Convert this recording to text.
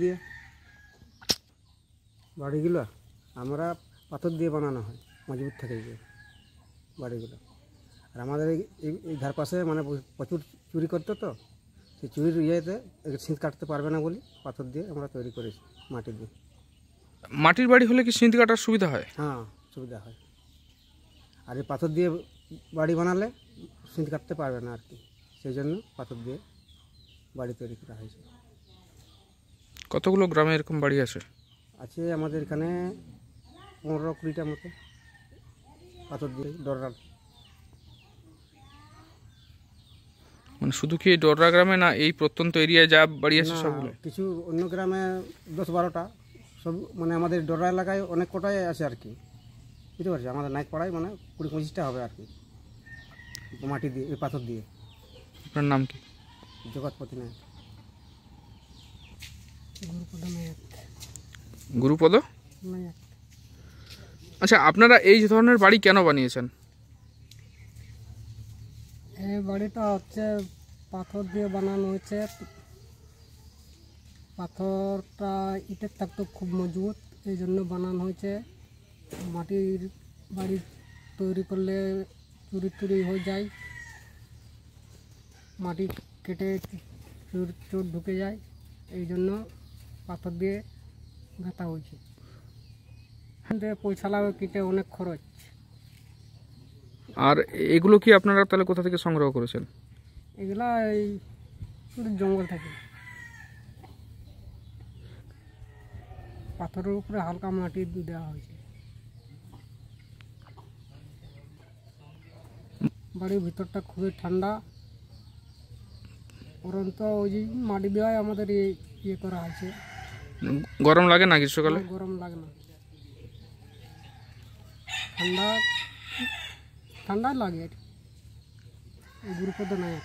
দিয়ে বাড়িগুলো আমরা পাথর দিয়ে বানানো হয়, মজবুত থাকে যে বাড়িগুলো। আর আমাদের এই ধার পাশে মানে প্রচুর চুরি করতো, তো সেই চুরির ইয়েতে সিঁধ কাটতে পারবে না বলে পাথর দিয়ে আমরা তৈরি করেছি, মাটি দিয়ে। মাটির বাড়ি হলে কি সিঁধ কাটার সুবিধা হয়? হ্যাঁ, সুবিধা হয়। আর এই পাথর দিয়ে বাড়ি বানালে সিঁধ কাটতে পারবে না আর কি, সেই জন্য পাথর দিয়ে বাড়ি তৈরি করা হয়েছে। কতগুলো গ্রামে এরকম বাড়ি আছে? আছে আমাদের এখানে 15-20টার মতো পাথর দিয়ে ডররা। মানে শুধু কি ডররা গ্রামে না, এই প্রত্যন্ত এরিয়ায় যা বাড়ি আছে সবগুলো? কিছু অন্য গ্রামে 10-12টা, সব মানে আমাদের ডররা এলাকায় অনেক কটাই আছে আর কি, বুঝতে পারছি। আমাদের নাইকপাড়ায় মানে 20-25টা হবে আর কি, মাটি দিয়ে, এই পাথর দিয়ে। আপনার নাম কি? জগৎপতি নায়ক। গুরুপদ নায়ক। আচ্ছা, আপনারা এই ধরনের বাড়ি কেন বানিয়েছেন? এই বাড়িটা হচ্ছে পাথর দিয়ে বানানো হয়েছে। পাথরটা ইটের থাকতো খুব মজবুত, এই জন্য বানানো হয়েছে। মাটির বাড়ি তৈরি করলে চুরি হয়ে যায়, মাটি কেটে চোর ঢুকে যায়, এই জন্য পাথর দিয়ে গাঁথা হয়েছে। পয়সা লাগে, কেটে অনেক খরচ। আর এগুলো কি আপনারা তাহলে কোথা থেকে সংগ্রহ করেছেন? এগুলা এই জঙ্গল থেকে, পাথরের উপরে হালকা মাটি দেওয়া হয়েছে। বাড়ির ভিতরটা খুবই ঠান্ডা, পরন্ত ওই যে মাটি দেওয়ায় আমাদের ইয়ে করা হয়েছে। গরম লাগে না গ্রীষ্মকালে? গরম লাগে না, ঠান্ডা লাগে। গুরুপদ নায়ক।